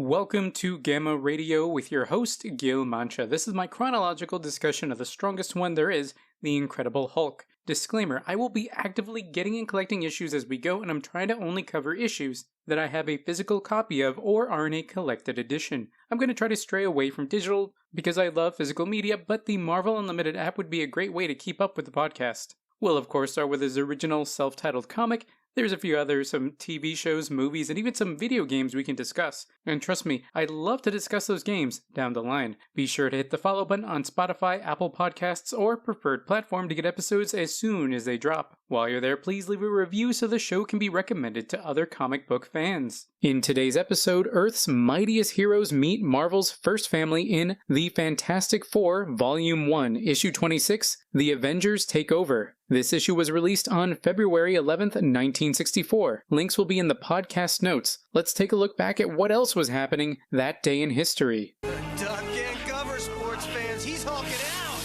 Welcome to Gamma Radio with your host, Gil Mancha. This is my chronological discussion of the strongest one there is, The Incredible Hulk. Disclaimer, I will be actively getting and collecting issues as we go, and I'm trying to only cover issues that I have a physical copy of or are in a collected edition. I'm going to try to stray away from digital because I love physical media, but the Marvel Unlimited app would be a great way to keep up with the podcast. We'll of course start with his original self-titled comic. There's a few others, some TV shows, movies, and even some video games we can discuss. And trust me, I'd love to discuss those games down the line. Be sure to hit the follow button on Spotify, Apple Podcasts, or preferred platform to get episodes as soon as they drop. While you're there, please leave a review so the show can be recommended to other comic book fans. In today's episode, Earth's mightiest heroes meet Marvel's first family in The Fantastic Four, Volume 1, Issue 26, The Avengers Take Over. This issue was released on February 11th, 1964. Links will be in the podcast notes. Let's take a look back at what else was happening that day in history. Duck can't cover, sports fans. He's hulking out.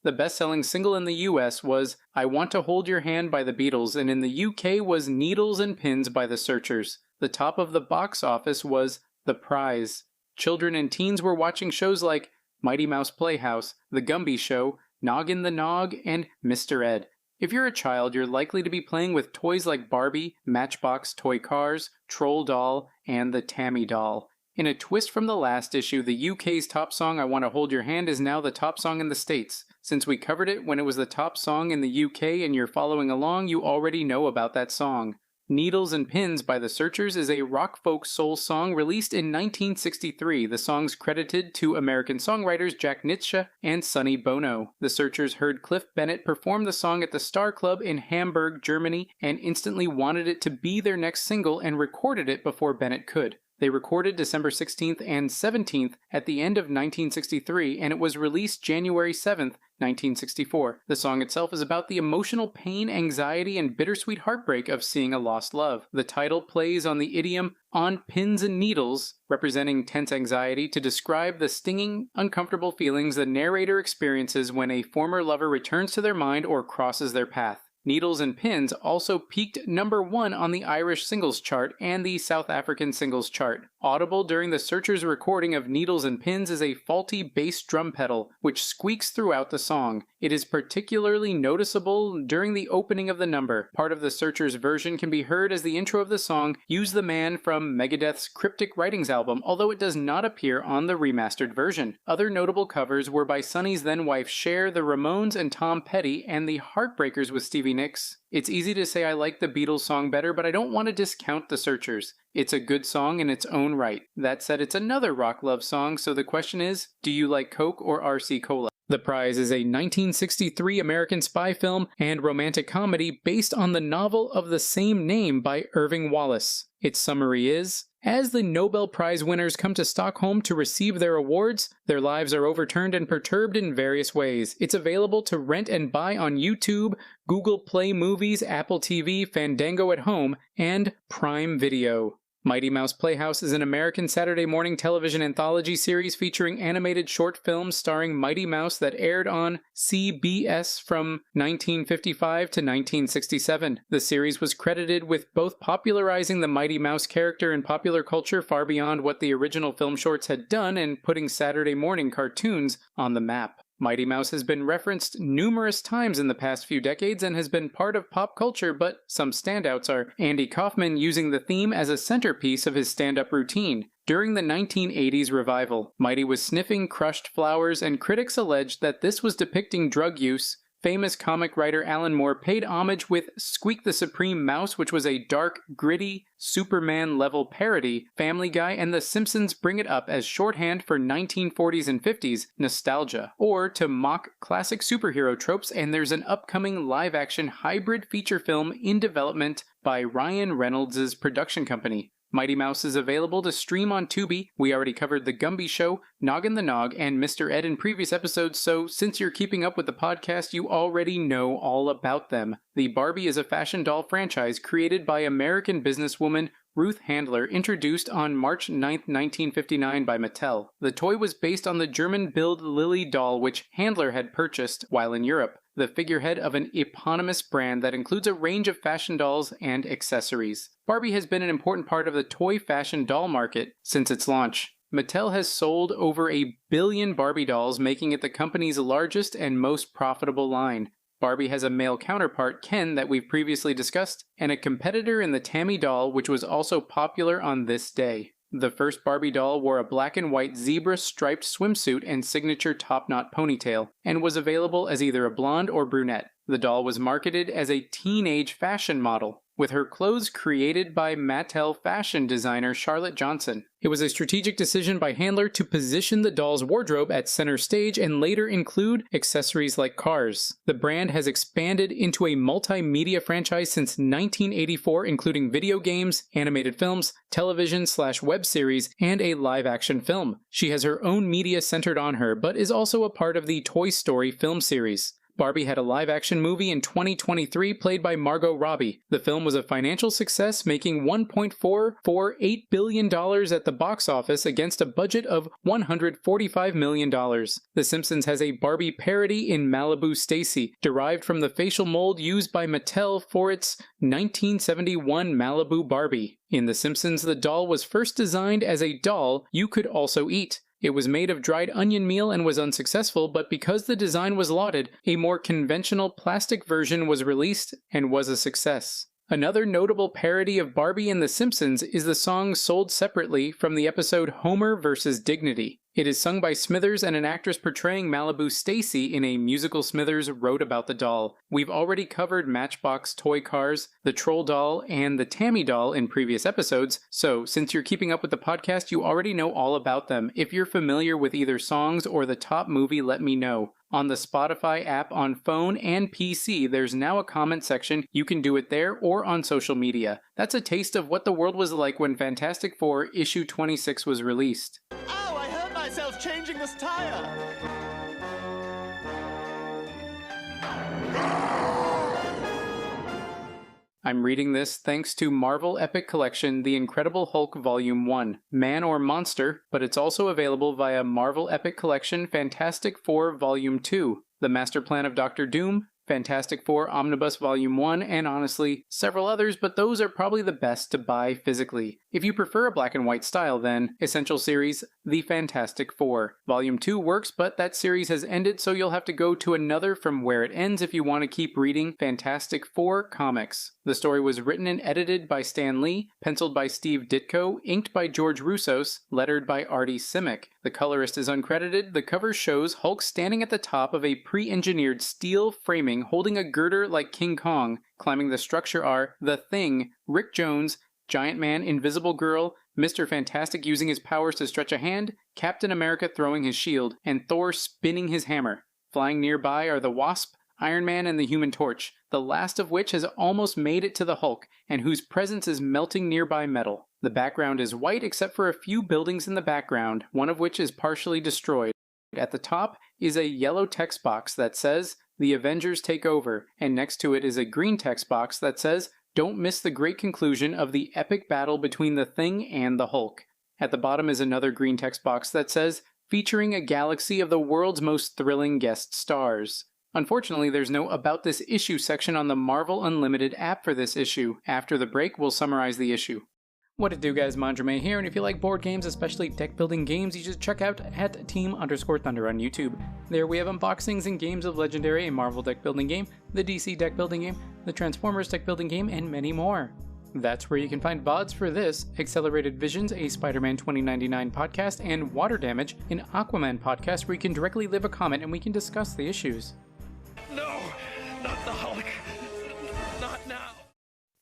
The best-selling single in the US was I Want to Hold Your Hand by the Beatles, and in the UK was Needles and Pins by the Searchers. The top of the box office was The Prize. Children and teens were watching shows like Mighty Mouse Playhouse, The Gumby Show, Noggin the Nog, and Mr. Ed. If you're a child, you're likely to be playing with toys like Barbie, Matchbox toy cars, Troll Doll, and the Tammy Doll. In a twist from the last issue, the UK's top song, I Want to Hold Your Hand, is now the top song in the States. Since we covered it when it was the top song in the UK and you're following along, you already know about that song. Needles and Pins by the Searchers is a rock folk soul song released in 1963. The song's credited to American songwriters Jack Nitzsche and Sonny Bono. The Searchers heard Cliff Bennett perform the song at the Star Club in Hamburg, Germany, and instantly wanted it to be their next single and recorded it before Bennett could. They recorded December 16th and 17th at the end of 1963, and it was released January 7th, 1964. The song itself is about the emotional pain, anxiety, and bittersweet heartbreak of seeing a lost love. The title plays on the idiom on pins and needles, representing tense anxiety, to describe the stinging, uncomfortable feelings the narrator experiences when a former lover returns to their mind or crosses their path. Needles and Pins also peaked number 1 on the Irish singles chart and the South African singles chart. Audible during the Searchers' recording of Needles and Pins is a faulty bass drum pedal, which squeaks throughout the song. It is particularly noticeable during the opening of the number. Part of the Searchers' version can be heard as the intro of the song, Use the Man from Megadeth's Cryptic Writings album, although it does not appear on the remastered version. Other notable covers were by Sonny's then-wife Cher, the Ramones and Tom Petty, and the Heartbreakers with Stevie Nicks. It's easy to say I like the Beatles song better, but I don't want to discount the Searchers. It's a good song in its own right. That said, it's another rock love song, so the question is, do you like Coke or RC Cola? The Prize is a 1963 American spy film and romantic comedy based on the novel of the same name by Irving Wallace. Its summary is, as the Nobel Prize winners come to Stockholm to receive their awards, their lives are overturned and perturbed in various ways. It's available to rent and buy on YouTube, Google Play Movies, Apple TV, Fandango at Home, and Prime Video. Mighty Mouse Playhouse is an American Saturday morning television anthology series featuring animated short films starring Mighty Mouse that aired on CBS from 1955 to 1967. The series was credited with both popularizing the Mighty Mouse character in popular culture far beyond what the original film shorts had done and putting Saturday morning cartoons on the map. Mighty Mouse has been referenced numerous times in the past few decades and has been part of pop culture, but some standouts are Andy Kaufman using the theme as a centerpiece of his stand-up routine. During the 1980s revival, Mighty was sniffing crushed flowers, and critics alleged that this was depicting drug use. Famous comic writer Alan Moore paid homage with Squeak the Supreme Mouse, which was a dark, gritty, Superman-level parody. Family Guy and The Simpsons bring it up as shorthand for 1940s and 50s nostalgia, or to mock classic superhero tropes, and there's an upcoming live-action hybrid feature film in development by Ryan Reynolds' production company. Mighty Mouse is available to stream on Tubi. We already covered The Gumby Show, Noggin the Nog, and Mr. Ed in previous episodes, so since you're keeping up with the podcast, you already know all about them. The Barbie is a fashion doll franchise created by American businesswoman Ruth Handler, introduced on March 9, 1959 by Mattel. The toy was based on the German-build Lily doll which Handler had purchased while in Europe, the figurehead of an eponymous brand that includes a range of fashion dolls and accessories. Barbie has been an important part of the toy fashion doll market since its launch. Mattel has sold over 1 billion Barbie dolls, making it the company's largest and most profitable line. Barbie has a male counterpart, Ken, that we've previously discussed, and a competitor in the Tammy doll, which was also popular on this day. The first Barbie doll wore a black and white zebra-striped swimsuit and signature top-knot ponytail, and was available as either a blonde or brunette. The doll was marketed as a teenage fashion model, with her clothes created by Mattel fashion designer Charlotte Johnson. It was a strategic decision by Handler to position the doll's wardrobe at center stage and later include accessories like cars. The brand has expanded into a multimedia franchise since 1984, including video games, animated films, television/web series, and a live-action film. She has her own media centered on her, but is also a part of the Toy Story film series. Barbie had a live-action movie in 2023 played by Margot Robbie. The film was a financial success, making $1.448 billion at the box office against a budget of $145 million. The Simpsons has a Barbie parody in Malibu Stacy, derived from the facial mold used by Mattel for its 1971 Malibu Barbie. In The Simpsons, the doll was first designed as a doll you could also eat. It was made of dried onion meal and was unsuccessful, but because the design was lauded, a more conventional plastic version was released and was a success. Another notable parody of Barbie and The Simpsons is the song Sold Separately from the episode Homer vs. Dignity. It is sung by Smithers and an actress portraying Malibu Stacy in a musical Smithers wrote about the doll. We've already covered Matchbox toy cars, the Troll doll, and the Tammy doll in previous episodes, so since you're keeping up with the podcast, you already know all about them. If you're familiar with either songs or the top movie, let me know. On the Spotify app on phone and PC, there's now a comment section. You can do it there or on social media. That's a taste of what the world was like when Fantastic Four issue 26 was released. Ow, I hurt myself changing this tire! I'm reading this thanks to Marvel Epic Collection The Incredible Hulk Volume 1, Man or Monster, but it's also available via Marvel Epic Collection Fantastic Four Volume 2, The Master Plan of Doctor Doom, Fantastic Four Omnibus Volume 1, and honestly, several others, but those are probably the best to buy physically. If you prefer a black and white style then, Essential Series, The Fantastic Four. Volume 2 works, but that series has ended, so you'll have to go to another from where it ends if you want to keep reading Fantastic Four comics. The story was written and edited by Stan Lee, penciled by Steve Ditko, inked by George Roussos, lettered by Artie Simic. The colorist is uncredited. The cover shows Hulk standing at the top of a pre-engineered steel framing holding a girder like King Kong. Climbing the structure are The Thing, Rick Jones, Giant Man, Invisible Girl, Mr. Fantastic using his powers to stretch a hand, Captain America throwing his shield, and Thor spinning his hammer. Flying nearby are the Wasp, Iron Man, and the Human Torch, the last of which has almost made it to the Hulk, and whose presence is melting nearby metal. The background is white except for a few buildings in the background, one of which is partially destroyed. At the top is a yellow text box that says, "The Avengers take over," and next to it is a green text box that says, "Don't miss the great conclusion of the epic battle between the Thing and the Hulk." At the bottom is another green text box that says, "Featuring a galaxy of the world's most thrilling guest stars." Unfortunately, there's no About This Issue section on the Marvel Unlimited app for this issue. After the break, we'll summarize the issue. What it do, guys? Mandrame here, and if you like board games, especially deck-building games, you should check out at Team_Thunder on YouTube. There we have unboxings and games of Legendary, a Marvel deck-building game, the DC deck-building game, the Transformers deck-building game, and many more. That's where you can find VODs for this, Accelerated Visions, a Spider-Man 2099 podcast, and Water Damage, an Aquaman podcast where you can directly leave a comment and we can discuss the issues. No, not the Hulk. Not now.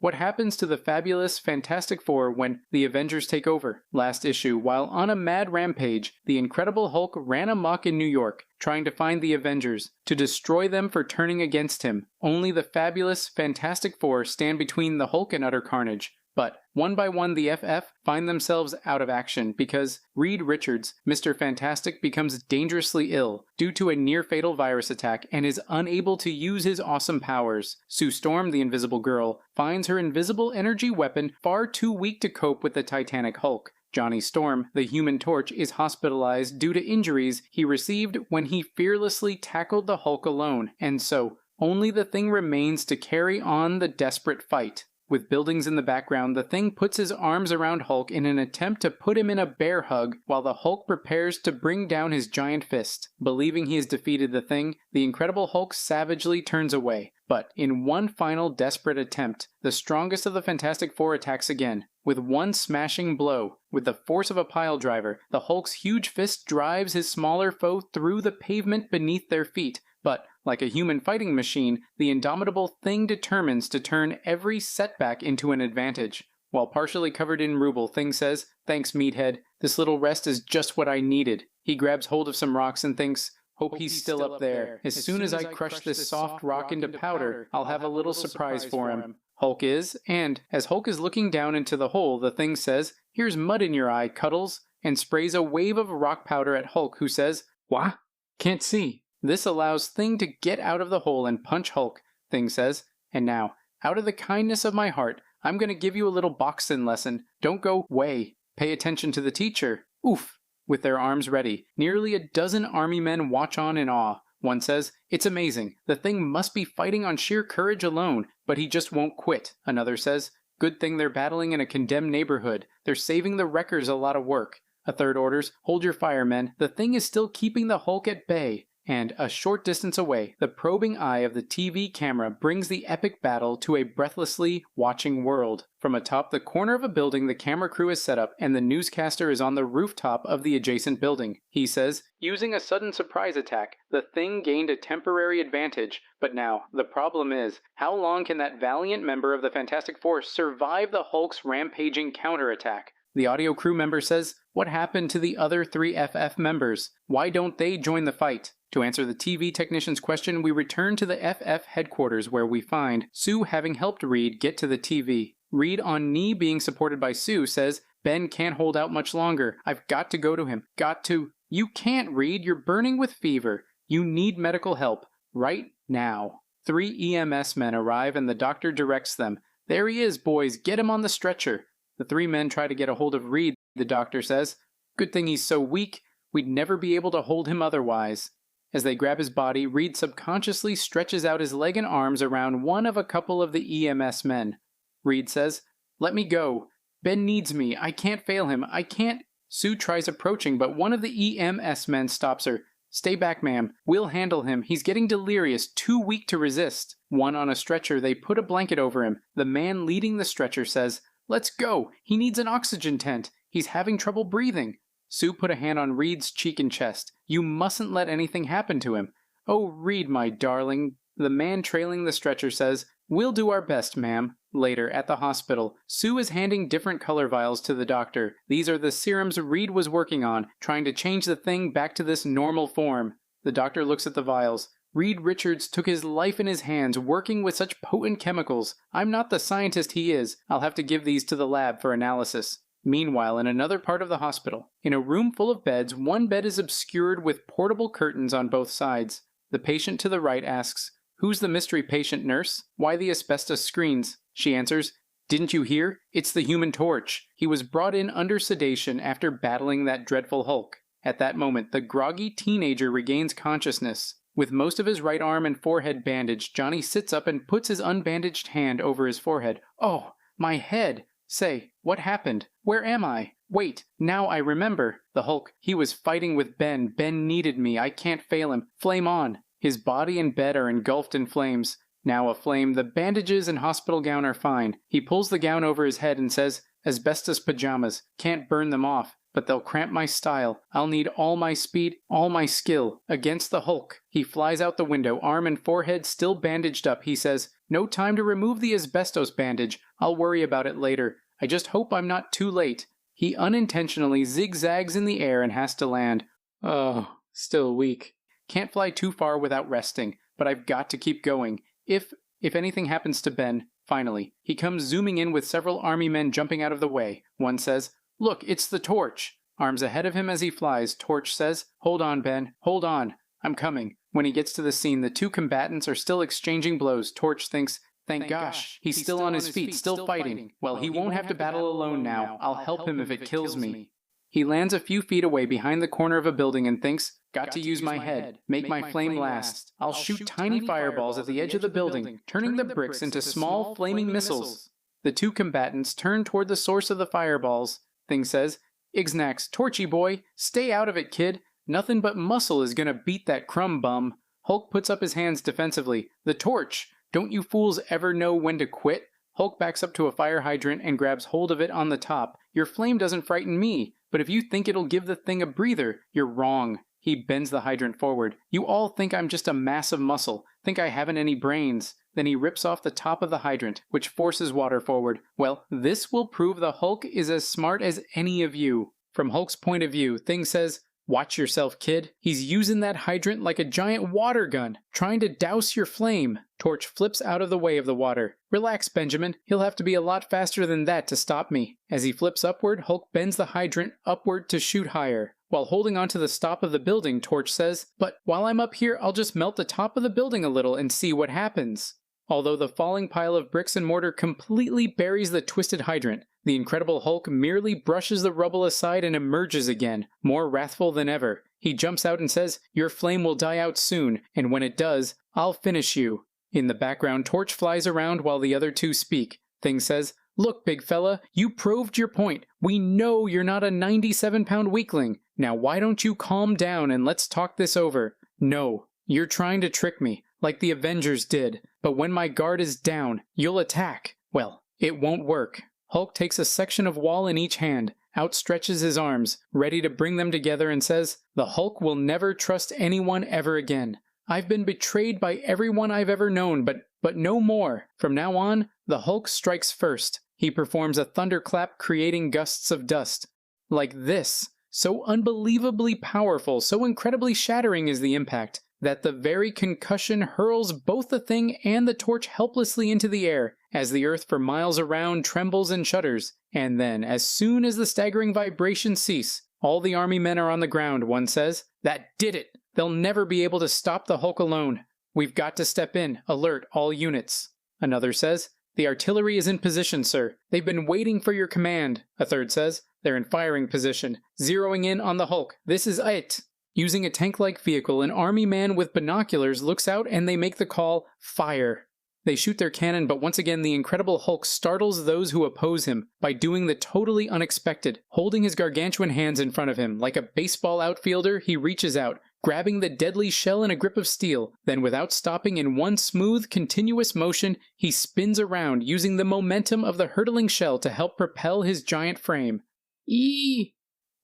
What happens to the fabulous Fantastic Four when the Avengers take over? Last issue, while on a mad rampage, the Incredible Hulk ran amok in New York, trying to find the Avengers, to destroy them for turning against him. Only the fabulous Fantastic Four stand between the Hulk and utter carnage. But one by one, the FF find themselves out of action because Reed Richards, Mr. Fantastic, becomes dangerously ill due to a near-fatal virus attack and is unable to use his awesome powers. Sue Storm, the Invisible Girl, finds her invisible energy weapon far too weak to cope with the Titanic Hulk. Johnny Storm, the Human Torch, is hospitalized due to injuries he received when he fearlessly tackled the Hulk alone, and so only the Thing remains to carry on the desperate fight. With buildings in the background, the Thing puts his arms around Hulk in an attempt to put him in a bear hug while the Hulk prepares to bring down his giant fist. Believing he has defeated the Thing, the Incredible Hulk savagely turns away. But in one final desperate attempt, the strongest of the Fantastic Four attacks again. With one smashing blow, with the force of a piledriver, the Hulk's huge fist drives his smaller foe through the pavement beneath their feet. But, like a human fighting machine, the indomitable Thing determines to turn every setback into an advantage. While partially covered in ruble, Thing says, "Thanks, meathead. This little rest is just what I needed." He grabs hold of some rocks and thinks, "Hope he's still up there. As soon as I crush this soft rock into powder, I'll have a little surprise for him." Hulk is, and as Hulk is looking down into the hole, the Thing says, "Here's mud in your eye, Cuddles," and sprays a wave of rock powder at Hulk, who says, "Wha? Can't see." This allows Thing to get out of the hole and punch Hulk, Thing says, "And now, out of the kindness of my heart, I'm gonna give you a little boxing lesson. Don't go way. Pay attention to the teacher." Oof! With their arms ready, nearly a dozen army men watch on in awe. One says, "It's amazing. The Thing must be fighting on sheer courage alone, but he just won't quit." Another says, "Good thing they're battling in a condemned neighborhood. They're saving the wreckers a lot of work." A third orders, "Hold your fire, men. The Thing is still keeping the Hulk at bay." And a short distance away, the probing eye of the TV camera brings the epic battle to a breathlessly watching world. From atop the corner of a building the camera crew is set up, and the newscaster is on the rooftop of the adjacent building. He says, "Using a sudden surprise attack, the Thing gained a temporary advantage, but now, the problem is, how long can that valiant member of the Fantastic Four survive the Hulk's rampaging counterattack?" The audio crew member says, "What happened to the other 3 FF members? Why don't they join the fight?" To answer the TV technician's question, we return to the FF headquarters where we find Sue having helped Reed get to the TV. Reed, on knee being supported by Sue, says, "Ben can't hold out much longer. I've got to go to him. Got to." "You can't, Reed. You're burning with fever. You need medical help. Right now." 3 EMS men arrive and the doctor directs them. "There he is, boys. Get him on the stretcher." The 3 men try to get a hold of Reed, the doctor says. "Good thing he's so weak. We'd never be able to hold him otherwise." As they grab his body, Reed subconsciously stretches out his leg and arms around one of a couple of the EMS men. Reed says, "Let me go. Ben needs me. I can't fail him. I can't." Sue tries approaching, but one of the EMS men stops her. "Stay back, ma'am. We'll handle him. He's getting delirious, too weak to resist." One on a stretcher, they put a blanket over him. The man leading the stretcher says, "Let's go. He needs an oxygen tent. He's having trouble breathing." Sue put a hand on Reed's cheek and chest. "You mustn't let anything happen to him." "Oh, Reed, my darling." The man trailing the stretcher says, "We'll do our best, ma'am." Later, at the hospital, Sue is handing different color vials to the doctor. These are the serums Reed was working on, trying to change the Thing back to this normal form. The doctor looks at the vials. "Reed Richards took his life in his hands working with such potent chemicals. I'm not the scientist he is. I'll have to give these to the lab for analysis." Meanwhile, in another part of the hospital, in a room full of beds, one bed is obscured with portable curtains on both sides. The patient to the right asks, "Who's the mystery patient, nurse? Why the asbestos screens?" She answers, "Didn't you hear? It's the Human Torch. He was brought in under sedation after battling that dreadful Hulk." At that moment, the groggy teenager regains consciousness. With most of his right arm and forehead bandaged, Johnny sits up and puts his unbandaged hand over his forehead. "Oh, my head! Say, what happened? Where am I? Wait, now I remember. The Hulk, he was fighting with Ben. Ben needed me. I can't fail him. Flame on." His body and bed are engulfed in flames. Now aflame, the bandages and hospital gown are fine. He pulls the gown over his head and says, "Asbestos pajamas. Can't burn them off, but they'll cramp my style. I'll need all my speed, all my skill. Against the Hulk." He flies out the window, arm and forehead still bandaged up. He says, "No time to remove the asbestos bandage. I'll worry about it later. I just hope I'm not too late." He unintentionally zigzags in the air and has to land. Oh, still weak. Can't fly too far without resting, but I've got to keep going. If anything happens to Ben, Finally, he comes zooming in with several army men jumping out of the way. One says, "Look, it's the Torch." Arms ahead of him as he flies, Torch says, "Hold on, Ben, hold on. I'm coming." When he gets to the scene, the two combatants are still exchanging blows. Torch thinks, Thank gosh, he's still on his feet, still fighting. Well, he won't have to battle alone now. I'll help him if it kills me. He lands a few feet away behind the corner of a building and thinks, got to use my head, make my flame last. I'll shoot tiny fireballs at the edge of the building, turning the bricks into small flaming missiles. The two combatants turn toward the source of the fireballs. Thing says, Ixnax, Torchy boy, stay out of it, kid. Nothing but muscle is gonna beat that crumb bum. Hulk puts up his hands defensively. The Torch! Don't you fools ever know when to quit? Hulk backs up to a fire hydrant and grabs hold of it on the top. Your flame doesn't frighten me, but if you think it'll give the thing a breather, you're wrong. He bends the hydrant forward. You all think I'm just a mass of muscle, think I haven't any brains. Then he rips off the top of the hydrant, which forces water forward. Well, this will prove the Hulk is as smart as any of you. From Hulk's point of view, Thing says, watch yourself, kid. He's using that hydrant like a giant water gun, trying to douse your flame. Torch flips out of the way of the water. Relax, Benjamin. He'll have to be a lot faster than that to stop me. As he flips upward, Hulk bends the hydrant upward to shoot higher. While holding onto the stop of the building, Torch says, but while I'm up here, I'll just melt the top of the building a little and see what happens. Although the falling pile of bricks and mortar completely buries the twisted hydrant, the Incredible Hulk merely brushes the rubble aside and emerges again, more wrathful than ever. He jumps out and says, your flame will die out soon, and when it does, I'll finish you. In the background, Torch flies around while the other two speak. Thing says, look, big fella, you proved your point. We know you're not a 97-pound weakling. Now why don't you calm down and let's talk this over? No, you're trying to trick me, like the Avengers did. But when my guard is down, you'll attack. Well, it won't work. Hulk takes a section of wall in each hand, outstretches his arms, ready to bring them together and says, the Hulk will never trust anyone ever again. I've been betrayed by everyone I've ever known, but no more. From now on, the Hulk strikes first. He performs a thunderclap creating gusts of dust. Like this. So unbelievably powerful, so incredibly shattering is the impact, that the very concussion hurls both the Thing and the Torch helplessly into the air, as the earth for miles around trembles and shudders. And then, as soon as the staggering vibrations cease, all the army men are on the ground, one says. That did it! They'll never be able to stop the Hulk alone. We've got to step in, alert all units. Another says, the artillery is in position, sir. They've been waiting for your command. A third says, they're in firing position, zeroing in on the Hulk. This is it. Using a tank-like vehicle, an army man with binoculars looks out and they make the call, fire. They shoot their cannon, but once again the Incredible Hulk startles those who oppose him by doing the totally unexpected. Holding his gargantuan hands in front of him, like a baseball outfielder, he reaches out, grabbing the deadly shell in a grip of steel. Then without stopping in one smooth, continuous motion, he spins around, using the momentum of the hurtling shell to help propel his giant frame. Eee!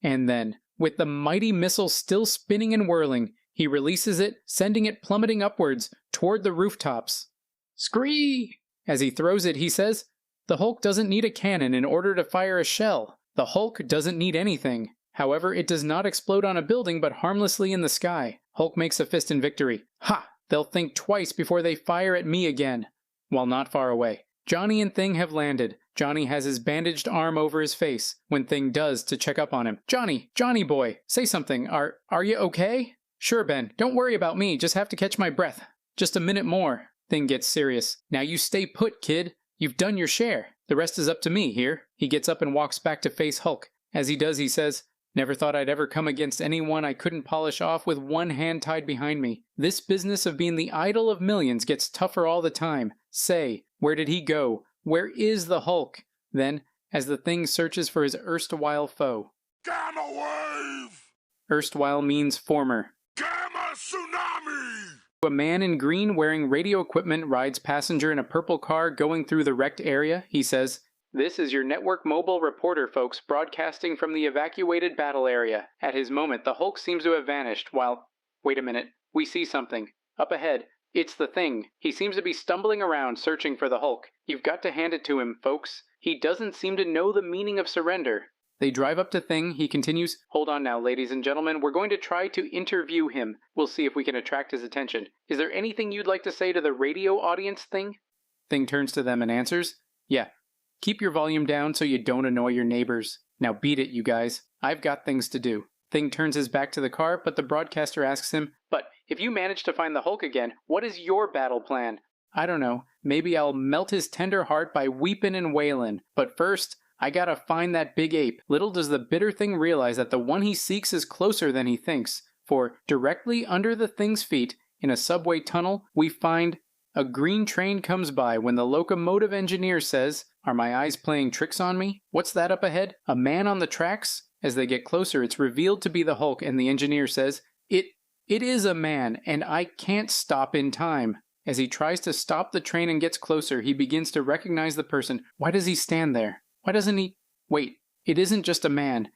And then, with the mighty missile still spinning and whirling, he releases it, sending it plummeting upwards, toward the rooftops. Scree! As he throws it, he says, the Hulk doesn't need a cannon in order to fire a shell. The Hulk doesn't need anything. However, it does not explode on a building but harmlessly in the sky. Hulk makes a fist in victory. Ha! They'll think twice before they fire at me again. While not far away, Johnny and Thing have landed. Johnny has his bandaged arm over his face, when Thing does to check up on him. Johnny boy, say something. Are you okay? Sure, Ben. Don't worry about me. Just have to catch my breath. Just a minute more. Thing gets serious. Now you stay put, kid. You've done your share. The rest is up to me here. He gets up and walks back to face Hulk. As he does, he says, never thought I'd ever come against anyone I couldn't polish off with one hand tied behind me. This business of being the idol of millions gets tougher all the time. Say, where did he go? Where is the Hulk? Then, as the Thing searches for his erstwhile foe. Gamma wave! Erstwhile means former. Gamma tsunami! A man in green wearing radio equipment rides passenger in a purple car going through the wrecked area. He says, this is your network mobile reporter, folks, broadcasting from the evacuated battle area. At his moment, the Hulk seems to have vanished while... Wait a minute. We see something. Up ahead. It's the Thing. He seems to be stumbling around searching for the Hulk. You've got to hand it to him, folks. He doesn't seem to know the meaning of surrender. They drive up to Thing. He continues, hold on now, ladies and gentlemen. We're going to try to interview him. We'll see if we can attract his attention. Is there anything you'd like to say to the radio audience, Thing? Thing turns to them and answers, "Yeah, keep your volume down so you don't annoy your neighbors. Now beat it, you guys. I've got things to do." Thing turns his back to the car, but the broadcaster asks him, "But if you manage to find the Hulk again, what is your battle plan?" "I don't know. Maybe I'll melt his tender heart by weepin' and wailin'. But first, I gotta find that big ape." Little does the bitter Thing realize that the one he seeks is closer than he thinks, for directly under the Thing's feet, in a subway tunnel, we find a green train comes by when the locomotive engineer says, "Are my eyes playing tricks on me? What's that up ahead? A man on the tracks?" As they get closer, it's revealed to be the Hulk, and the engineer says, It is a man, and I can't stop in time." As he tries to stop the train and gets closer, he begins to recognize the person. Why does he stand there? Why doesn't he... Wait, it isn't just a man.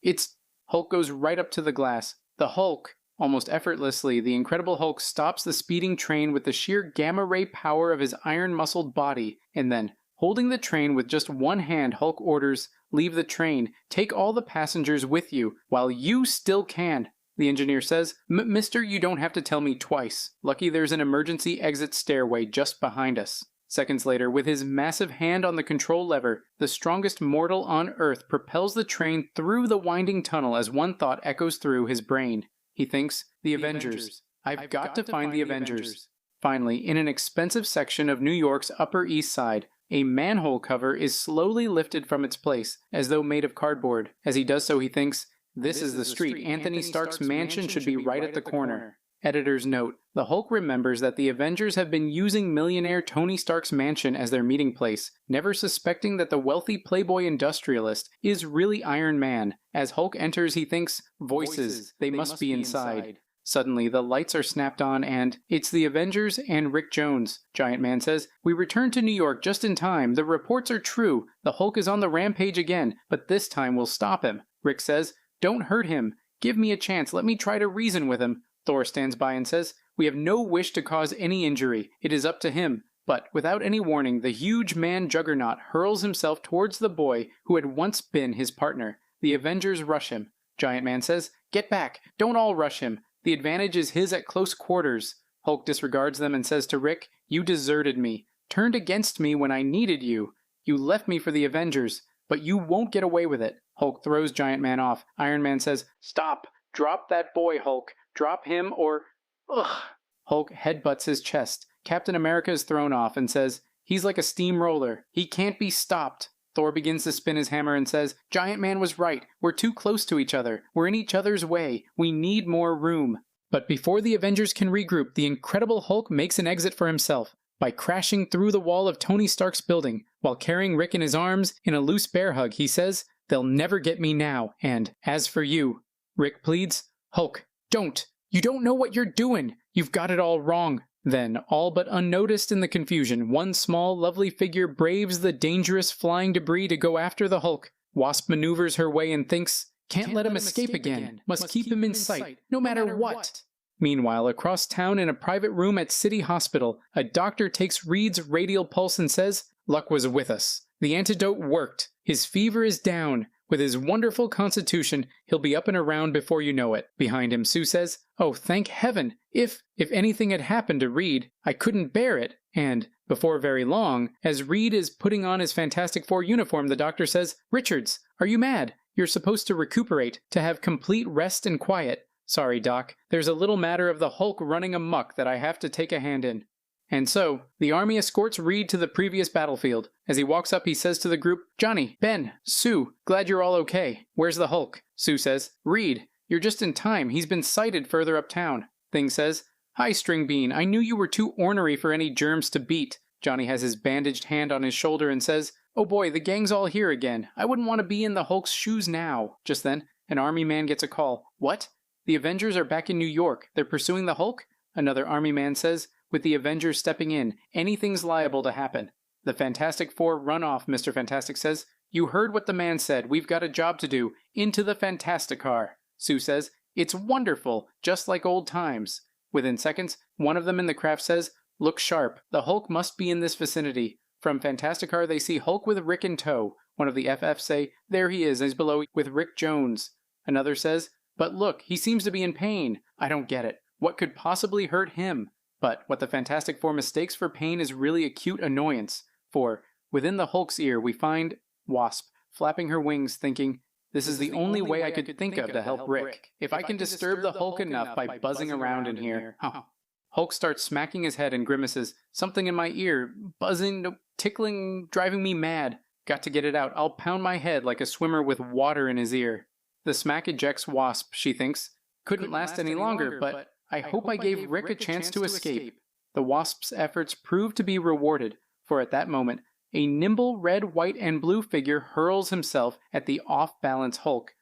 It's... Hulk goes right up to the glass. The Hulk... Almost effortlessly, the Incredible Hulk stops the speeding train with the sheer gamma-ray power of his iron-muscled body, and then, holding the train with just one hand, Hulk orders, "Leave the train. Take all the passengers with you, while you still can." The engineer says, "Mister, you don't have to tell me twice. Lucky there's an emergency exit stairway just behind us." Seconds later, with his massive hand on the control lever, the strongest mortal on Earth propels the train through the winding tunnel as one thought echoes through his brain. He thinks, the Avengers. I've got to find the Avengers. Finally, in an expensive section of New York's Upper East Side, a manhole cover is slowly lifted from its place, as though made of cardboard. As he does so, he thinks, "This is the street. Anthony Stark's mansion should be right at the corner." Editor's note, the Hulk remembers that the Avengers have been using millionaire Tony Stark's mansion as their meeting place, never suspecting that the wealthy playboy industrialist is really Iron Man. As Hulk enters, he thinks, "Voices, they must be inside." Suddenly, the lights are snapped on and, "It's the Avengers and Rick Jones." Giant Man says, "We returned to New York just in time. The reports are true. The Hulk is on the rampage again, but this time we'll stop him." Rick says, "Don't hurt him. Give me a chance. Let me try to reason with him." Thor stands by and says, "We have no wish to cause any injury. It is up to him." But, without any warning, the huge man Juggernaut hurls himself towards the boy who had once been his partner. The Avengers rush him. Giant Man says, "Get back. Don't all rush him. The advantage is his at close quarters." Hulk disregards them and says to Rick, "You deserted me. Turned against me when I needed you. You left me for the Avengers. But you won't get away with it." Hulk throws Giant Man off. Iron Man says, "Stop. Drop that boy, Hulk. Drop him or... Ugh." Hulk headbutts his chest. Captain America is thrown off and says, "He's like a steamroller. He can't be stopped." Thor begins to spin his hammer and says, "Giant Man was right. We're too close to each other. We're in each other's way. We need more room." But before the Avengers can regroup, the Incredible Hulk makes an exit for himself by crashing through the wall of Tony Stark's building. While carrying Rick in his arms, in a loose bear hug, he says, "They'll never get me now, and as for you..." Rick pleads, "Hulk, don't! You don't know what you're doing! You've got it all wrong!" Then, all but unnoticed in the confusion, one small, lovely figure braves the dangerous flying debris to go after the Hulk. Wasp maneuvers her way and thinks, "Can't let him escape again. Must keep him in sight, no matter what." Meanwhile, across town in a private room at City Hospital, a doctor takes Reed's radial pulse and says, "Luck was with us. The antidote worked. His fever is down. With his wonderful constitution, he'll be up and around before you know it." Behind him, Sue says, "Oh, thank heaven! If anything had happened to Reed, I couldn't bear it." And, before very long, as Reed is putting on his Fantastic Four uniform, the doctor says, "Richards, are you mad? You're supposed to recuperate, to have complete rest and quiet." "Sorry, Doc. There's a little matter of the Hulk running amok that I have to take a hand in." And so, the army escorts Reed to the previous battlefield. As he walks up, he says to the group, "Johnny, Ben, Sue, glad you're all okay. Where's the Hulk?" Sue says, "Reed, you're just in time. He's been sighted further uptown." Thing says, "Hi, String Bean. I knew you were too ornery for any germs to beat." Johnny has his bandaged hand on his shoulder and says, "Oh boy, the gang's all here again. I wouldn't want to be in the Hulk's shoes now." Just then, an army man gets a call. "What? The Avengers are back in New York. They're pursuing the Hulk?" Another army man says, "With the Avengers stepping in, anything's liable to happen." "The Fantastic Four run off," Mr. Fantastic says. "You heard what the man said. We've got a job to do. Into the Fantasticar." Sue says, "It's wonderful, just like old times." Within seconds, one of them in the craft says, "Look sharp. The Hulk must be in this vicinity." From Fantasticar, they see Hulk with Rick in tow. One of the FF say, "There he is, and he's below with Rick Jones." Another says, "But look, he seems to be in pain. I don't get it. What could possibly hurt him?" But what the Fantastic Four mistakes for pain is really acute annoyance, for within the Hulk's ear we find Wasp flapping her wings thinking, "This is the only way I could think of to help Rick. If I can disturb the Hulk enough by buzzing around in here." Oh. Hulk starts smacking his head and grimaces, "Something in my ear, buzzing, tickling, driving me mad. Got to get it out. I'll pound my head like a swimmer with water in his ear." The smack ejects Wasp, she thinks. Couldn't last any longer, but I hope I gave Rick a chance to escape. The Wasp's efforts proved to be rewarded, for at that moment, a nimble red, white, and blue figure hurls himself at the off-balance Hulk.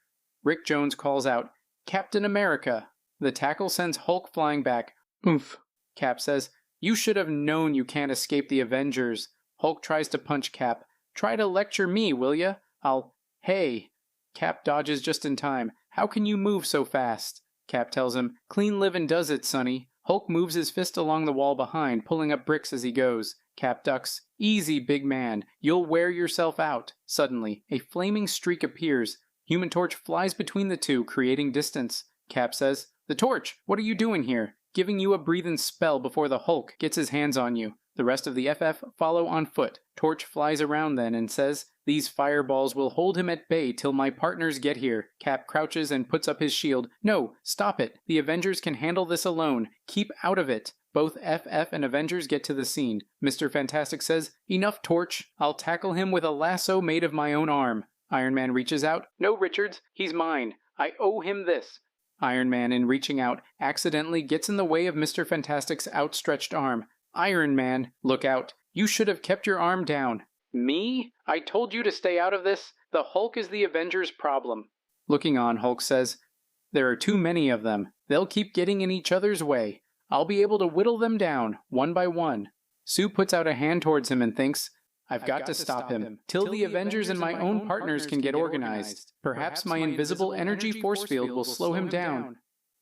Rick Jones calls out, "Captain America!" The tackle sends Hulk flying back. "Oomph." Cap says, "You should have known you can't escape the Avengers." Hulk tries to punch Cap. "Try to lecture me, will ya? Hey." Cap dodges just in time. "How can you move so fast?" Cap tells him, "Clean livin' does it, sonny." Hulk moves his fist along the wall behind, pulling up bricks as he goes. Cap ducks. "Easy, big man. You'll wear yourself out." Suddenly, a flaming streak appears. Human Torch flies between the two, creating distance. Cap says, "The Torch, what are you doing here?" "Giving you a breathin' spell before the Hulk gets his hands on you." The rest of the FF follow on foot. Torch flies around then and says, "These fireballs will hold him at bay till my partners get here." Cap crouches and puts up his shield. "No, stop it. The Avengers can handle this alone. Keep out of it." Both FF and Avengers get to the scene. Mr. Fantastic says, "Enough, Torch. I'll tackle him with a lasso made of my own arm." Iron Man reaches out. "No, Richards, he's mine. I owe him this." Iron Man, in reaching out, accidentally gets in the way of Mr. Fantastic's outstretched arm. "Iron Man, look out. You should have kept your arm down." "Me? I told you to stay out of this. The Hulk is the Avengers' problem." Looking on, Hulk says, "There are too many of them. They'll keep getting in each other's way. I'll be able to whittle them down, one by one." Sue puts out a hand towards him and thinks, I've got to stop him, till the Avengers and my own partners can get organized. Perhaps my invisible energy force field will slow him down."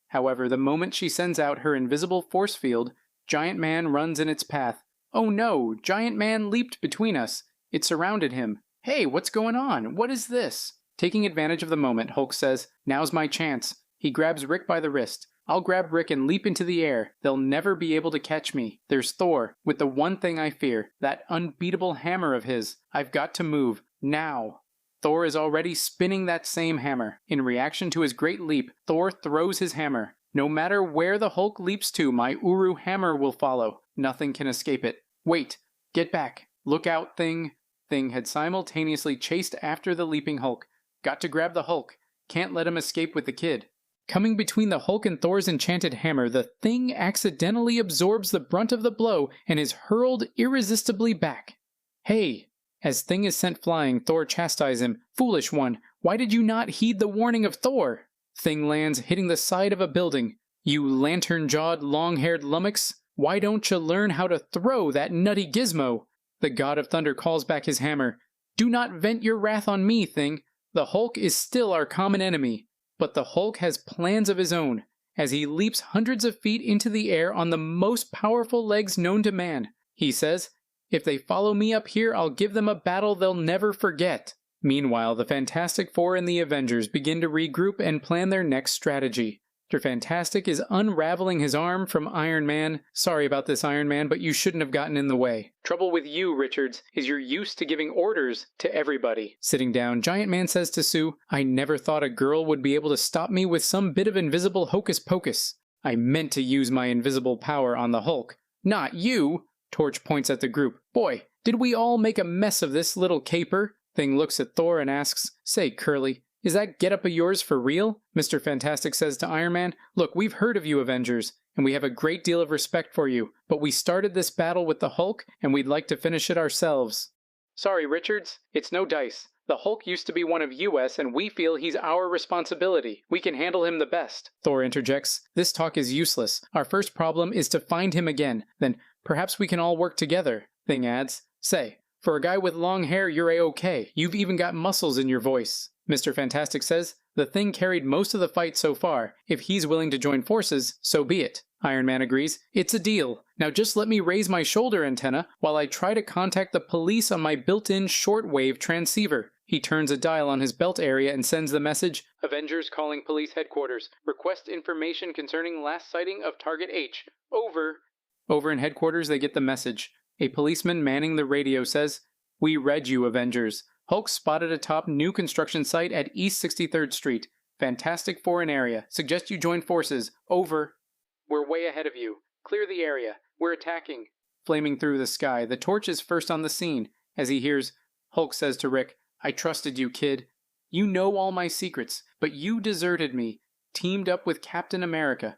However, the moment she sends out her invisible force field, Giant Man runs in its path. "Oh no, Giant Man leaped between us. It surrounded him. Hey, what's going on? What is this?" Taking advantage of the moment, Hulk says, "Now's my chance." He grabs Rick by the wrist. "I'll grab Rick and leap into the air. They'll never be able to catch me. There's Thor, with the one thing I fear, that unbeatable hammer of his. I've got to move. Now." Thor is already spinning that same hammer. In reaction to his great leap, Thor throws his hammer. "No matter where the Hulk leaps to, my Uru hammer will follow. Nothing can escape it. Wait. Get back. Look out, Thing." Thing had simultaneously chased after the leaping Hulk. "Got to grab the Hulk. Can't let him escape with the kid." Coming between the Hulk and Thor's enchanted hammer, the Thing accidentally absorbs the brunt of the blow and is hurled irresistibly back. "Hey!" As Thing is sent flying, Thor chastises him. "Foolish one, why did you not heed the warning of Thor?" Thing lands, hitting the side of a building. "You lantern-jawed, long-haired lummox, why don't you learn how to throw that nutty gizmo?" The God of Thunder calls back his hammer. "Do not vent your wrath on me, Thing. The Hulk is still our common enemy." But the Hulk has plans of his own, as he leaps hundreds of feet into the air on the most powerful legs known to man. He says, "If they follow me up here, I'll give them a battle they'll never forget." Meanwhile, the Fantastic Four and the Avengers begin to regroup and plan their next strategy. Mr. Fantastic is unraveling his arm from Iron Man. "Sorry about this, Iron Man, but you shouldn't have gotten in the way." "Trouble with you, Richards, is you're used to giving orders to everybody." Sitting down, Giant Man says to Sue, "I never thought a girl would be able to stop me with some bit of invisible hocus-pocus. I meant to use my invisible power on the Hulk." "Not you!" Torch points at the group. "Boy, did we all make a mess of this little caper?" Thing looks at Thor and asks, "Say, Curly, is that get-up of yours for real?" Mr. Fantastic says to Iron Man, "Look, we've heard of you Avengers, and we have a great deal of respect for you, but we started this battle with the Hulk, and we'd like to finish it ourselves." "Sorry, Richards, it's no dice. The Hulk used to be one of US, and we feel he's our responsibility. We can handle him the best." Thor interjects, "This talk is useless. Our first problem is to find him again. Then perhaps we can all work together." Thing adds, "Say, for a guy with long hair, you're A-okay. You've even got muscles in your voice." Mr. Fantastic says, "The Thing carried most of the fight so far. If he's willing to join forces, so be it." Iron Man agrees. "It's a deal. Now just let me raise my shoulder antenna while I try to contact the police on my built-in shortwave transceiver." He turns a dial on his belt area and sends the message, "Avengers calling police headquarters. Request information concerning last sighting of Target H. Over." Over in headquarters, they get the message. A policeman manning the radio says, "We read you, Avengers. Hulk spotted atop new construction site at East 63rd Street. Fantastic Four in area. Suggest you join forces. Over." "We're way ahead of you. Clear the area. We're attacking." Flaming through the sky, the Torch is first on the scene. As he hears, Hulk says to Rick, "I trusted you, kid. You know all my secrets, but you deserted me, teamed up with Captain America."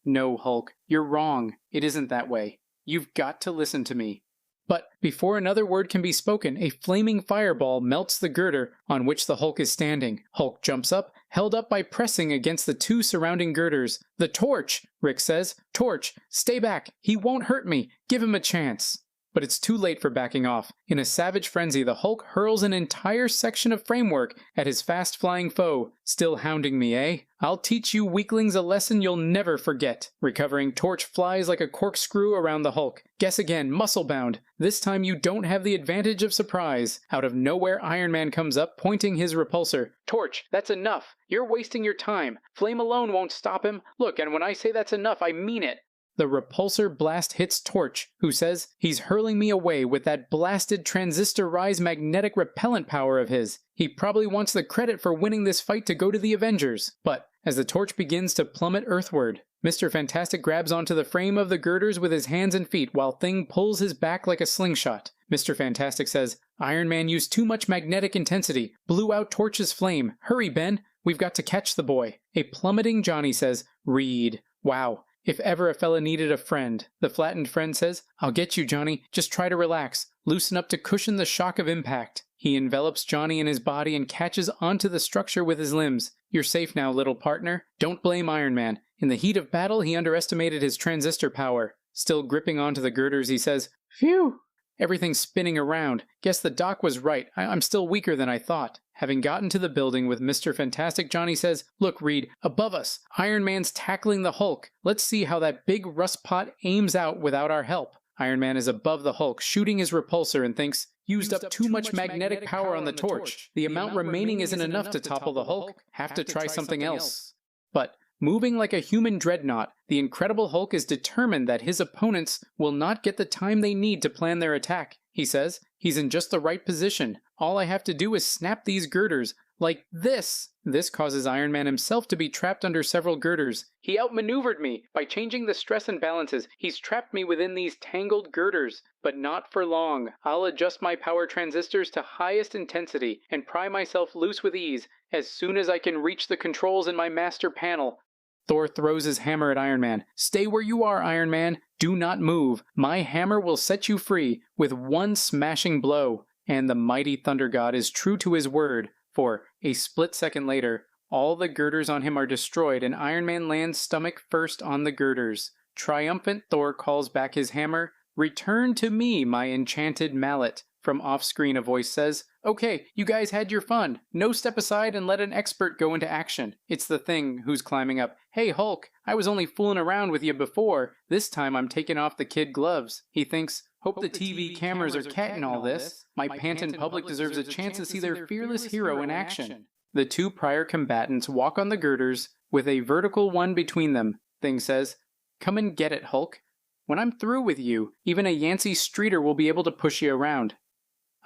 "No, Hulk, you're wrong. It isn't that way. You've got to listen to me." But before another word can be spoken, a flaming fireball melts the girder on which the Hulk is standing. Hulk jumps up, held up by pressing against the two surrounding girders. "The Torch!" Rick says. "Torch, stay back. He won't hurt me. Give him a chance." But it's too late for backing off. In a savage frenzy, the Hulk hurls an entire section of framework at his fast-flying foe. "Still hounding me, eh? I'll teach you weaklings a lesson you'll never forget." Recovering, Torch flies like a corkscrew around the Hulk. Guess again, muscle-bound. This time you don't have the advantage of surprise. Out of nowhere, Iron Man comes up, pointing his repulsor. "Torch, that's enough. You're wasting your time. Flame alone won't stop him. Look, and when I say that's enough, I mean it." The repulsor blast hits Torch, who says, "He's hurling me away with that blasted transistorized magnetic repellent power of his. He probably wants the credit for winning this fight to go to the Avengers." But as the Torch begins to plummet earthward, Mr. Fantastic grabs onto the frame of the girders with his hands and feet while Thing pulls his back like a slingshot. Mr. Fantastic says, "Iron Man used too much magnetic intensity, blew out Torch's flame. Hurry, Ben. We've got to catch the boy." A plummeting Johnny says, "Read. Wow. If ever a fella needed a friend." The flattened friend says, "I'll get you, Johnny. Just try to relax. Loosen up to cushion the shock of impact." He envelops Johnny in his body and catches onto the structure with his limbs. "You're safe now, little partner. Don't blame Iron Man. In the heat of battle, he underestimated his transistor power." Still gripping onto the girders, he says, "Phew." Everything's spinning around. Guess the doc was right. I'm still weaker than I thought. Having gotten to the building with Mr. Fantastic, Johnny says, "Look, Reed, above us. Iron Man's tackling the Hulk. Let's see how that big rust pot aims out without our help." Iron Man is above the Hulk, shooting his repulsor, and thinks, "Used up too much magnetic power on the Torch. The amount remaining isn't enough to topple the Hulk. Have to try something else." But moving like a human dreadnought, the Incredible Hulk is determined that his opponents will not get the time they need to plan their attack. He says, "He's in just the right position. All I have to do is snap these girders. Like this." This causes Iron Man himself to be trapped under several girders. "He outmaneuvered me. By changing the stress and balances, he's trapped me within these tangled girders. But not for long. I'll adjust my power transistors to highest intensity and pry myself loose with ease as soon as I can reach the controls in my master panel." Thor throws his hammer at Iron Man. "Stay where you are, Iron Man. Do not move. My hammer will set you free with one smashing blow." And the mighty Thunder God is true to his word, for a split second later, all the girders on him are destroyed and Iron Man lands stomach first on the girders. Triumphant, Thor calls back his hammer. "Return to me, my enchanted mallet." From off-screen, a voice says, "Okay, you guys had your fun. Now step aside and let an expert go into action." It's the Thing who's climbing up. "Hey, Hulk, I was only fooling around with you before. This time I'm taking off the kid gloves." He thinks, "Hope the TV cameras are catching all this. My Panton public deserves a chance to see their fearless hero in action." The two prior combatants walk on the girders with a vertical one between them. Thing says, "Come and get it, Hulk. When I'm through with you, even a Yancey Streeter will be able to push you around."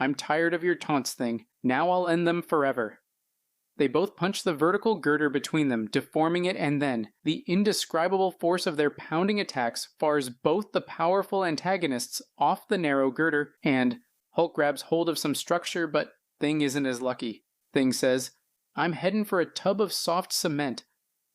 "I'm tired of your taunts, Thing. Now I'll end them forever." They both punch the vertical girder between them, deforming it, and then the indescribable force of their pounding attacks fars both the powerful antagonists off the narrow girder, and Hulk grabs hold of some structure, but Thing isn't as lucky. Thing says, "I'm heading for a tub of soft cement.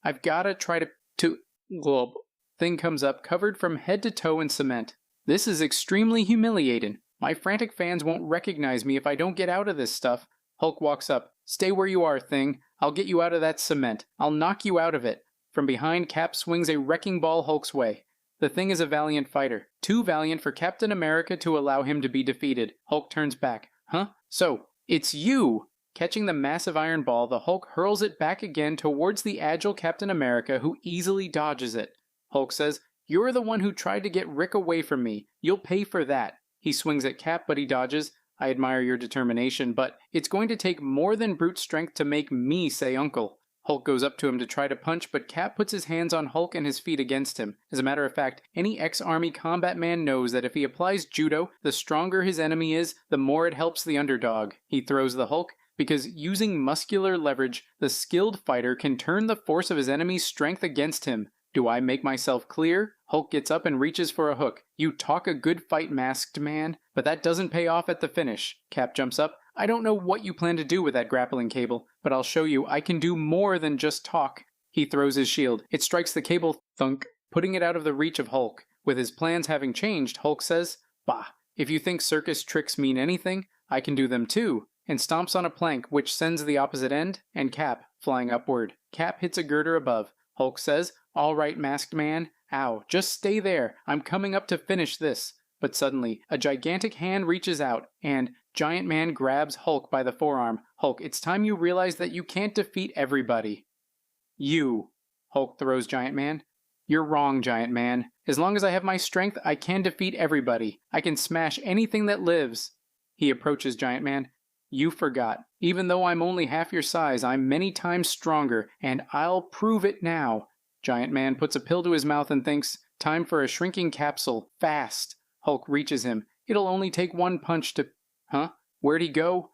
I've gotta try to glob." Thing comes up, covered from head to toe in cement. "This is extremely humiliating. My frantic fans won't recognize me if I don't get out of this stuff." Hulk walks up. "Stay where you are, Thing. I'll get you out of that cement. I'll knock you out of it." From behind, Cap swings a wrecking ball Hulk's way. The Thing is a valiant fighter. Too valiant for Captain America to allow him to be defeated. Hulk turns back. "Huh? So, it's you!" Catching the massive iron ball, the Hulk hurls it back again towards the agile Captain America, who easily dodges it. Hulk says, "You're the one who tried to get Rick away from me. You'll pay for that." He swings at Cap, but he dodges. "I admire your determination, but it's going to take more than brute strength to make me say uncle." Hulk goes up to him to try to punch, but Cap puts his hands on Hulk and his feet against him. As a matter of fact, any ex-army combat man knows that if he applies judo, the stronger his enemy is, the more it helps the underdog. He throws the Hulk, because using muscular leverage, the skilled fighter can turn the force of his enemy's strength against him. Do I make myself clear? Hulk gets up and reaches for a hook. You talk a good fight, masked man, but that doesn't pay off at the finish. Cap jumps up. I don't know what you plan to do with that grappling cable, but I'll show you I can do more than just talk. He throws his shield. It strikes the cable, thunk, putting it out of the reach of Hulk. With his plans having changed, Hulk says, Bah, if you think circus tricks mean anything, I can do them too, and stomps on a plank which sends the opposite end, and Cap flying upward. Cap hits a girder above. Hulk says, All right, masked man. Ow, just stay there. I'm coming up to finish this. But suddenly, a gigantic hand reaches out, and Giant Man grabs Hulk by the forearm. Hulk, it's time you realize that you can't defeat everybody. You, Hulk throws Giant Man. You're wrong, Giant Man. As long as I have my strength, I can defeat everybody. I can smash anything that lives. He approaches Giant Man. You forgot. Even though I'm only half your size, I'm many times stronger, and I'll prove it now. Giant Man puts a pill to his mouth and thinks, time for a shrinking capsule. Fast. Hulk reaches him. It'll only take one punch to... Huh? Where'd he go?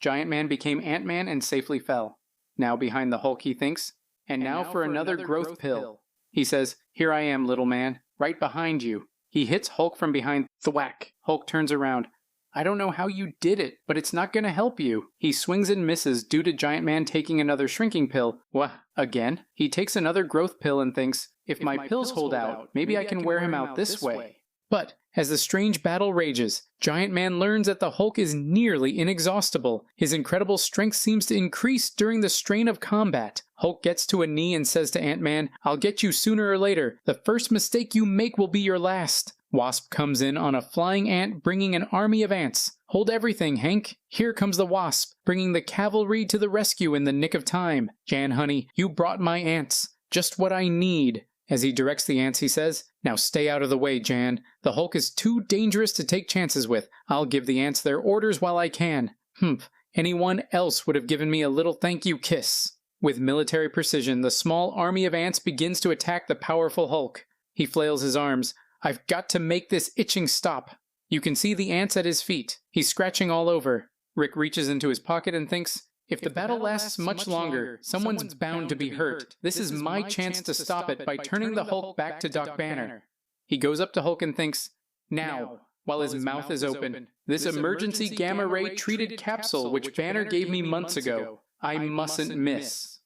Giant Man became Ant-Man and safely fell. Now behind the Hulk, he thinks. And now for another growth pill. He says, Here I am, little man. Right behind you. He hits Hulk from behind. Thwack. Hulk turns around. I don't know how you did it, but it's not gonna help you. He swings and misses due to Giant Man taking another shrinking pill. What? Again? He takes another growth pill and thinks, if my pills hold out, maybe I can wear him out this way. But, as the strange battle rages, Giant Man learns that the Hulk is nearly inexhaustible. His incredible strength seems to increase during the strain of combat. Hulk gets to a knee and says to Ant-Man, I'll get you sooner or later. The first mistake you make will be your last. Wasp comes in on a flying ant bringing an army of ants. Hold everything, Hank. Here comes the Wasp, bringing the cavalry to the rescue in the nick of time. Jan, honey, you brought my ants. Just what I need. As he directs the ants, he says, Now stay out of the way, Jan. The Hulk is too dangerous to take chances with. I'll give the ants their orders while I can. Humph. Anyone else would have given me a little thank you kiss. With military precision, the small army of ants begins to attack the powerful Hulk. He flails his arms. I've got to make this itching stop. You can see the ants at his feet. He's scratching all over. Rick reaches into his pocket and thinks, if the battle lasts much longer, someone's bound to be hurt. This is my chance to stop it by turning the Hulk back to Doc Banner. He goes up to Hulk and thinks, now, while his mouth is open, this emergency gamma-ray treated capsule which Banner gave me months ago, I mustn't miss.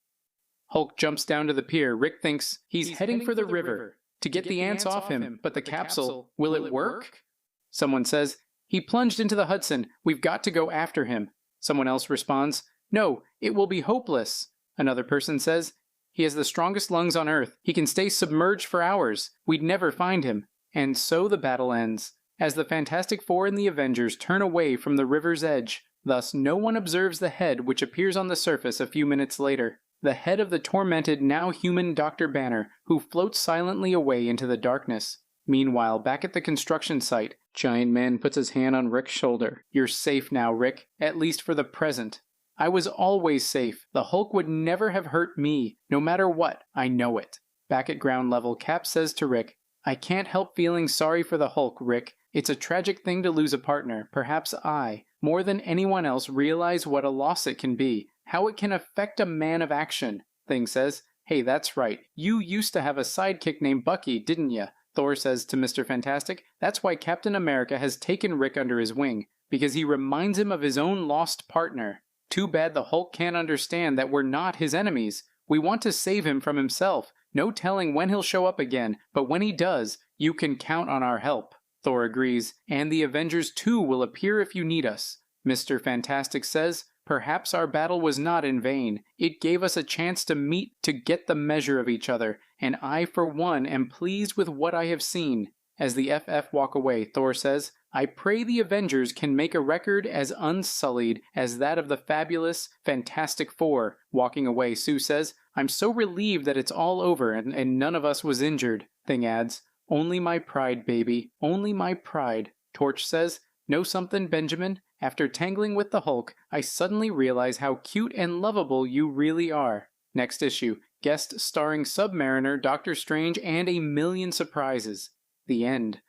Hulk jumps down to the pier. Rick thinks he's heading for the river to get the ants off him, but the capsule, will it work? Someone says, he plunged into the Hudson. We've got to go after him. Someone else responds, no, it will be hopeless. Another person says, he has the strongest lungs on Earth. He can stay submerged for hours. We'd never find him. And so the battle ends, as the Fantastic Four and the Avengers turn away from the river's edge. Thus, no one observes the head which appears on the surface a few minutes later. The head of the tormented, now human Dr. Banner, who floats silently away into the darkness. Meanwhile, back at the construction site, Giant Man puts his hand on Rick's shoulder. You're safe now, Rick, at least for the present. I was always safe. The Hulk would never have hurt me, no matter what. I know it. Back at ground level, Cap says to Rick, I can't help feeling sorry for the Hulk, Rick. It's a tragic thing to lose a partner. Perhaps I, more than anyone else, realize what a loss it can be, how it can affect a man of action. Thing says, hey, that's right. You used to have a sidekick named Bucky, didn't ya? Thor says to Mr. Fantastic, that's why Captain America has taken Rick under his wing, because he reminds him of his own lost partner. Too bad the Hulk can't understand that we're not his enemies. We want to save him from himself. No telling when he'll show up again, but when he does, you can count on our help. Thor agrees, and the Avengers too will appear if you need us. Mr. Fantastic says, perhaps our battle was not in vain. It gave us a chance to meet to get the measure of each other, and I for one am pleased with what I have seen. As the FF walk away, Thor says, I pray the Avengers can make a record as unsullied as that of the fabulous Fantastic Four. Walking away, Sue says, I'm so relieved that it's all over and none of us was injured. Thing adds, only my pride, baby, only my pride. Torch says, know something, Benjamin? After tangling with the Hulk, I suddenly realize how cute and lovable you really are. Next issue, guest starring Submariner, Doctor Strange, and a million surprises. The end.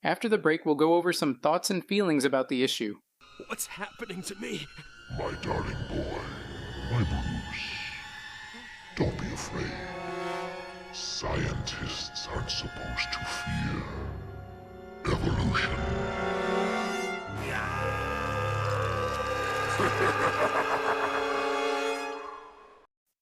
After the break, we'll go over some thoughts and feelings about the issue. What's happening to me? My darling boy, my Bruce. Don't be afraid. Scientists aren't supposed to fear evolution.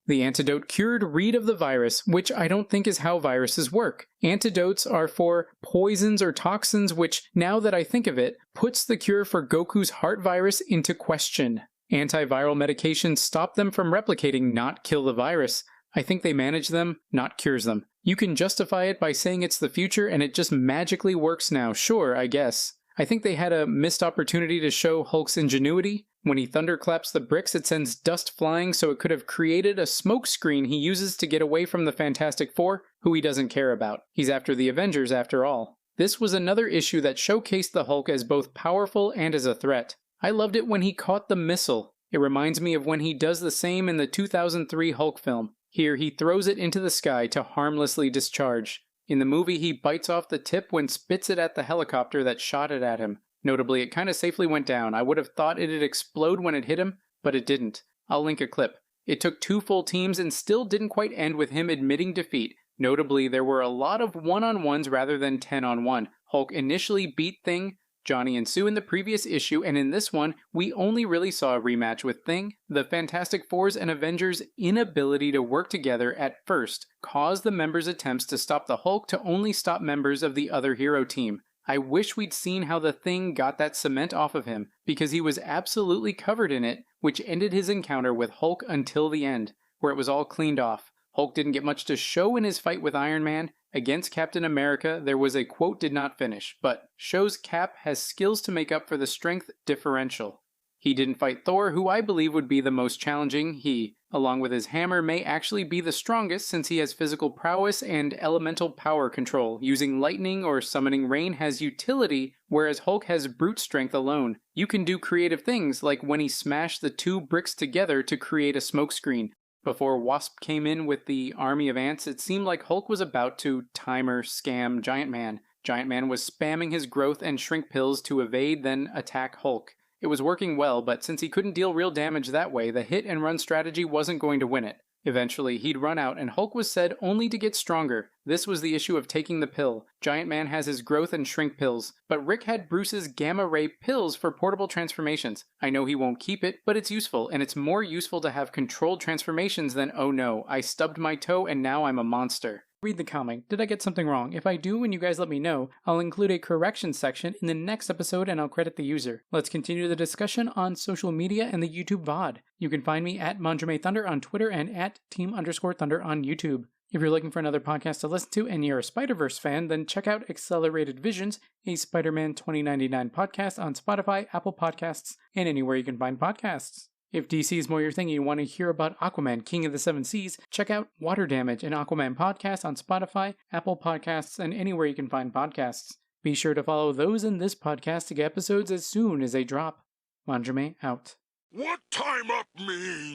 The antidote cured Reed of the virus, which I don't think is how viruses work. Antidotes are for poisons or toxins, which, now that I think of it, puts the cure for Goku's heart virus into question. Antiviral medications stop them from replicating, not kill the virus. I think they manage them, not cures them. You can justify it by saying it's the future and it just magically works now. Sure, I guess. I think they had a missed opportunity to show Hulk's ingenuity. When he thunderclaps the bricks, it sends dust flying, so it could have created a smoke screen he uses to get away from the Fantastic Four, who he doesn't care about. He's after the Avengers after all. This was another issue that showcased the Hulk as both powerful and as a threat. I loved it when he caught the missile. It reminds me of when he does the same in the 2003 Hulk film. Here, he throws it into the sky to harmlessly discharge. In the movie, he bites off the tip when spits it at the helicopter that shot it at him. Notably, it kind of safely went down. I would have thought it'd explode when it hit him, but it didn't. I'll link a clip. It took 2 full teams and still didn't quite end with him admitting defeat. Notably, there were a lot of one-on-ones rather than 10-on-1. Hulk initially beat Thing, Johnny and Sue in the previous issue, and in this one, we only really saw a rematch with Thing. The Fantastic Four's and Avengers' inability to work together at first caused the members' attempts to stop the Hulk to only stop members of the other hero team. I wish we'd seen how the Thing got that cement off of him, because he was absolutely covered in it, which ended his encounter with Hulk until the end, where it was all cleaned off. Hulk didn't get much to show in his fight with Iron Man. Against Captain America, there was a quote did not finish, but shows Cap has skills to make up for the strength differential. He didn't fight Thor, who I believe would be the most challenging. He, along with his hammer, may actually be the strongest since he has physical prowess and elemental power control. Using lightning or summoning rain has utility, whereas Hulk has brute strength alone. You can do creative things, like when he smashed the 2 bricks together to create a smokescreen. Before Wasp came in with the army of ants, it seemed like Hulk was about to timer scam Giant Man. Giant Man was spamming his growth and shrink pills to evade, then attack Hulk. It was working well, but since he couldn't deal real damage that way, the hit and run strategy wasn't going to win it. Eventually, he'd run out, and Hulk was said only to get stronger. This was the issue of taking the pill. Giant Man has his growth and shrink pills, but Rick had Bruce's gamma ray pills for portable transformations. I know he won't keep it, but it's useful, and it's more useful to have controlled transformations than, oh no, I stubbed my toe and now I'm a monster. Read the comic. Did I get something wrong? If I do and you guys let me know, I'll include a correction section in the next episode and I'll credit the user. Let's continue the discussion on social media and the YouTube VOD. You can find me at MandrameThunder on Twitter and at Team_Thunder on YouTube. If you're looking for another podcast to listen to and you're a Spider-Verse fan, then check out Accelerated Visions, a Spider-Man 2099 podcast on Spotify, Apple Podcasts, and anywhere you can find podcasts. If DC is more your thing and you want to hear about Aquaman, King of the Seven Seas, check out Water Damage, an Aquaman podcast on Spotify, Apple Podcasts, and anywhere you can find podcasts. Be sure to follow those in this podcast to get episodes as soon as they drop. Mandrame out. What time up means?